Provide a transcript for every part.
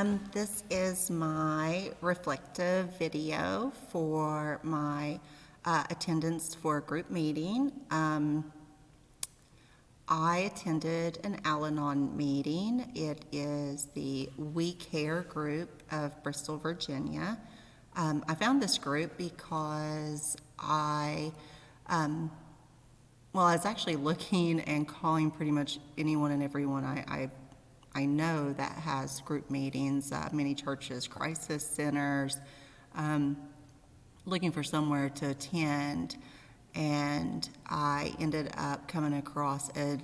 This is my reflective video for my attendance for a group meeting. I attended an Al-Anon meeting. It is the We Care group of Bristol, Virginia. I found this group because I was actually looking and calling pretty much anyone and everyone I know that has group meetings, many churches, crisis centers, looking for somewhere to attend. And I ended up coming across an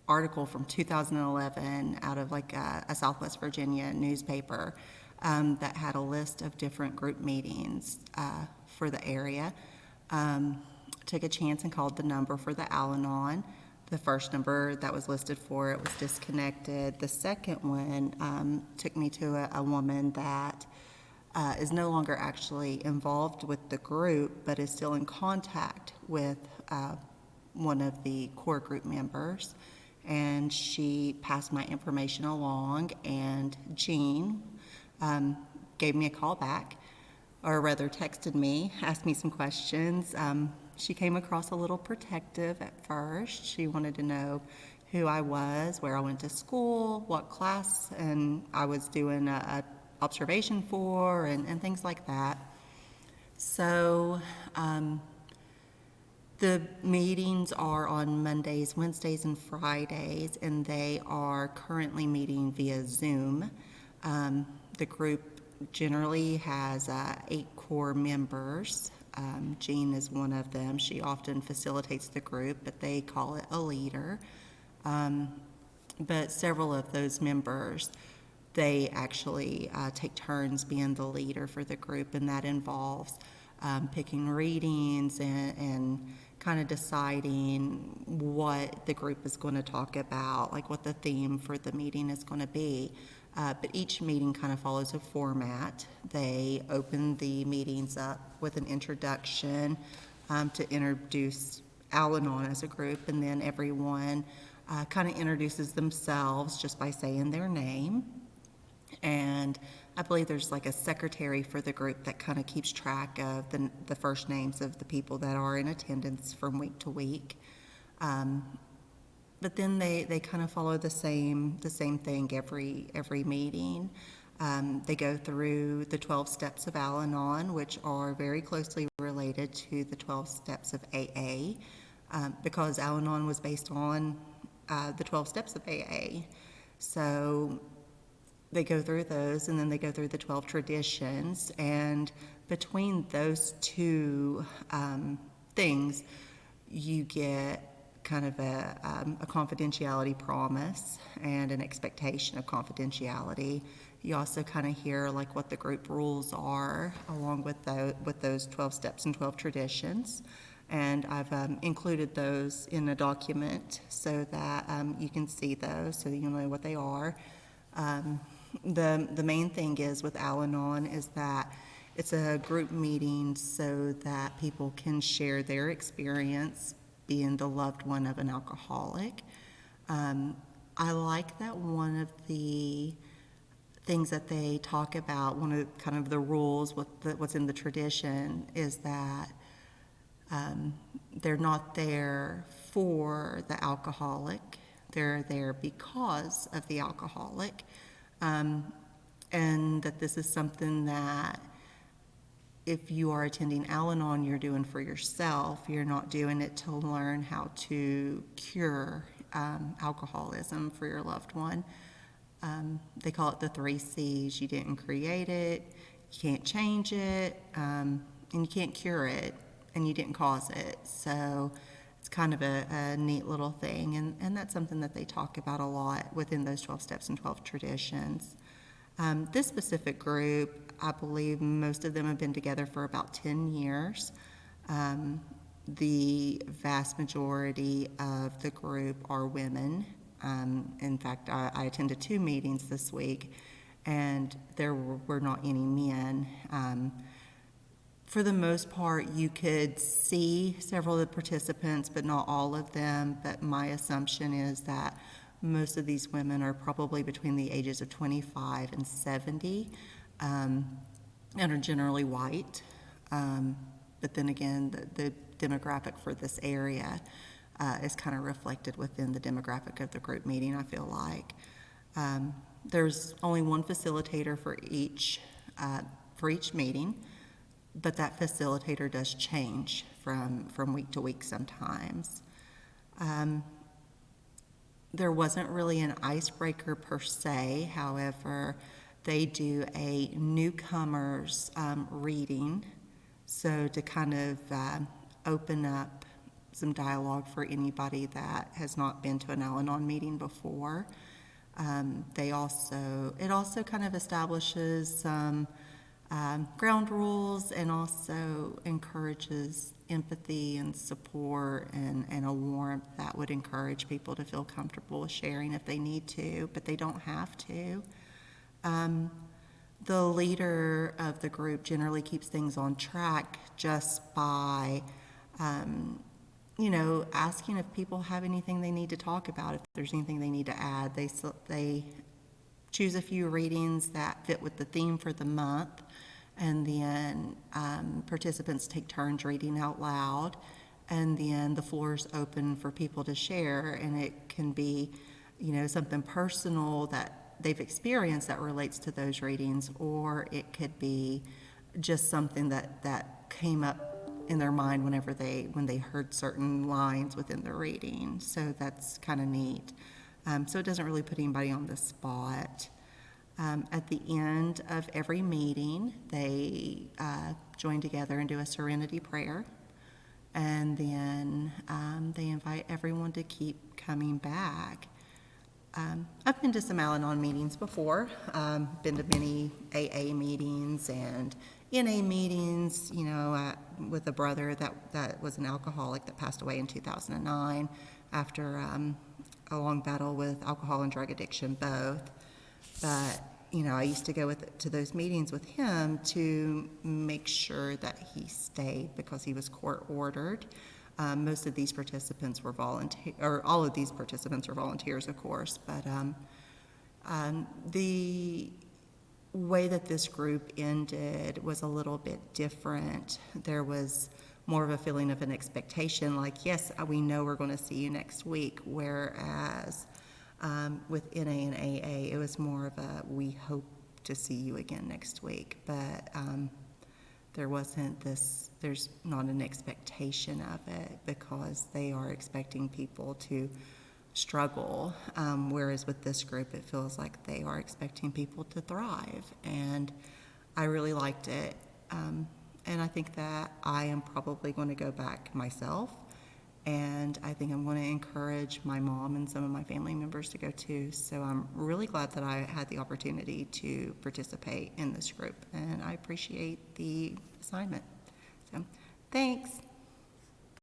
article from 2011 out of like a Southwest Virginia newspaper that had a list of different group meetings for the area. Took a chance and called the number for the Al-Anon. The first number that was listed for it was disconnected. The second one took me to a woman that is no longer actually involved with the group, but is still in contact with one of the core group members. And she passed my information along, and Jean gave me a call back, or rather texted me, asked me some questions. She came across a little protective at first. She wanted to know who I was, where I went to school, what class, and I was doing a observation for, and things like that. So the meetings are on Mondays, Wednesdays, and Fridays, and they are currently meeting via Zoom. The group generally has 8 core members. Jean is one of them. She often facilitates the group, but they call it a leader. But several of those members, they actually take turns being the leader for the group, and that involves picking readings and kind of deciding what the group is going to talk about, like what the theme for the meeting is going to be. But each meeting kind of follows a format. They open the meetings up with an introduction to introduce Al-Anon as a group, and then everyone kind of introduces themselves just by saying their name. And I believe there's like a secretary for the group that kind of keeps track of the first names of the people that are in attendance from week to week. But then they kind of follow the same thing every meeting. They go through the 12 steps of Al-Anon, which are very closely related to the 12 steps of AA, because Al-Anon was based on the 12 steps of AA. So they go through those, and then they go through the 12 traditions, and between those two things, you get kind of a confidentiality promise and an expectation of confidentiality. You also kind of hear like what the group rules are along with those 12 steps and 12 traditions. And I've included those in a document so that you can see those, so you know what they are. The main thing is with Al-Anon is that it's a group meeting so that people can share their experience being the loved one of an alcoholic. I like that one of the things that they talk about, one of kind of the rules, what's in the tradition, is that they're not there for the alcoholic. They're there because of the alcoholic. And that this is something that if you are attending Al-Anon, you're doing for yourself. You're not doing it to learn how to cure alcoholism for your loved one. They call it the 3 C's. You didn't create it, you can't change it, and you can't cure it, and you didn't cause it. So it's kind of a neat little thing, and that's something that they talk about a lot within those 12 steps and 12 traditions. This specific group, I believe most of them have been together for about 10 years. The vast majority of the group are women. In fact, I attended 2 meetings this week, and there were not any men. For the most part, you could see several of the participants, but not all of them. But my assumption is that Most of these women are probably between the ages of 25 and 70, and are generally white. But then again, the demographic for this area is kind of reflected within the demographic of the group meeting, I feel like. There's only one facilitator for each meeting, but that facilitator does change from week to week sometimes. There wasn't really an icebreaker per se. However, they do a newcomers reading, so to kind of open up some dialogue for anybody that has not been to an Al-Anon meeting before. It also kind of establishes some ground rules, and also encourages empathy and support and a warmth that would encourage people to feel comfortable sharing if they need to, but they don't have to. The leader of the group generally keeps things on track just by, asking if people have anything they need to talk about, if there's anything they need to add. They choose a few readings that fit with the theme for the month, and then participants take turns reading out loud, and then the floor is open for people to share, and it can be, something personal that they've experienced that relates to those readings, or it could be just something that came up in their mind when they heard certain lines within the reading. So that's kind of neat. So it doesn't really put anybody on the spot. At the end of every meeting, they join together and do a serenity prayer, and then they invite everyone to keep coming back. I've been to some Al-Anon meetings before, been to many AA meetings and NA meetings, with a brother that was an alcoholic that passed away in 2009 after a long battle with alcohol and drug addiction both. But, I used to go to those meetings with him to make sure that he stayed because he was court ordered. Most of these participants were all of these participants are volunteers, of course, but the way that this group ended was a little bit different. There was more of a feeling of an expectation, like, yes, we know we're going to see you next week, whereas with NA and AA, it was more of a, we hope to see you again next week, but there's not an expectation of it, because they are expecting people to struggle, whereas with this group, it feels like they are expecting people to thrive, and I really liked it, and I think that I am probably going to go back myself, and I think I'm going to encourage my mom and some of my family members to go too. So I'm really glad that I had the opportunity to participate in this group, and I appreciate the assignment. So thanks.